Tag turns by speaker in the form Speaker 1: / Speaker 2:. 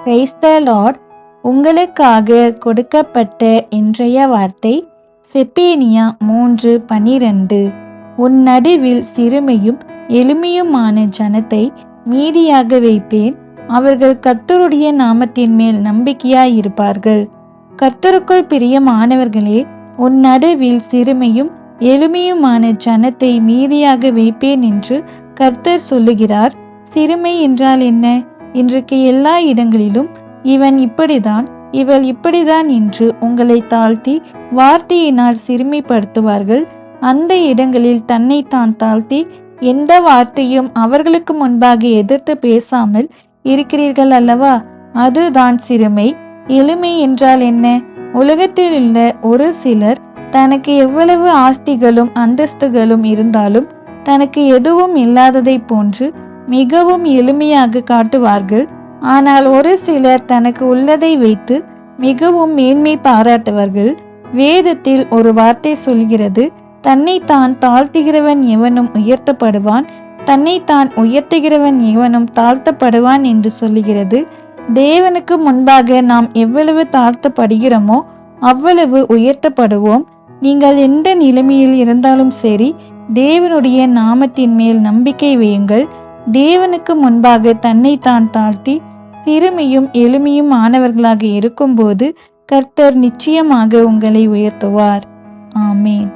Speaker 1: Praise the Lord. உங்களுக்காக கொடுக்கப்பட்ட இன்றைய வார்த்தை செப்பனியா 3:12. உன் நடுவில் சிறுமையும் எளிமையுமான ஜனத்தை மீதியாக வைப்பேன், அவர்கள் கர்த்தருடைய நாமத்தின் மேல் நம்பிக்கையாயிருப்பார்கள். கர்த்தருக்குள் பிரியமானவர்களே, உன் நடுவில் சிறுமையும் எளிமையுமான ஜனத்தை மீதியாக வைப்பேன் என்று கர்த்தர் சொல்லுகிறார். சிறுமை என்றால் என்ன? இன்றைக்கு எல்லா இடங்களிலும் இவன் இப்படிதான், இவள் இப்படிதான் என்று உங்களை தாழ்த்தி வார்த்தையினால் சிறுமைப்படுத்துவார்கள். அந்த இடங்களில் தன்னைத்தான் தாழ்த்தி எந்த வார்த்தையும் அவர்களுக்கு முன்பாக எதிர்த்து பேசாமல் இருக்கிறீர்கள் அல்லவா? அதுதான் சிறுமை. எளிமை என்றால் என்ன? உலகத்தில் உள்ள ஒரு சிலர் தனக்கு எவ்வளவு ஆஸ்திகளும் அந்தஸ்துகளும் இருந்தாலும் தனக்கு எதுவும் இல்லாததை போன்று மிகவும் எளிமையாக காட்டுவார்கள். ஆனால் ஒரு சிலர் தனக்கு உள்ளதை வைத்து மிகவும் மேன்மை பாராட்டுவார்கள். வேதத்தில் ஒரு வார்த்தை சொல்கிறது, தன்னைத்தான் தாழ்த்துகிறவன் எவனும் உயர்த்தப்படுவான், தன்னைத்தான் உயர்த்துகிறவன் எவனும் தாழ்த்தப்படுவான் என்று சொல்லுகிறது. தேவனுக்கு முன்பாக நாம் எவ்வளவு தாழ்த்தப்படுகிறோமோ அவ்வளவு உயர்த்தப்படுவோம். நீங்கள் எந்த நிலைமையில் இருந்தாலும் சரி, தேவனுடைய நாமத்தின் மேல் நம்பிக்கை வையுங்கள். தேவனுக்கு முன்பாக தன்னைத்தான் தாழ்த்தி சிறுமையும் எளிமையும் ஆனவர்களாக இருக்கும்போது கர்த்தர் நிச்சயமாக உங்களை உயர்த்துவார். ஆமேன்.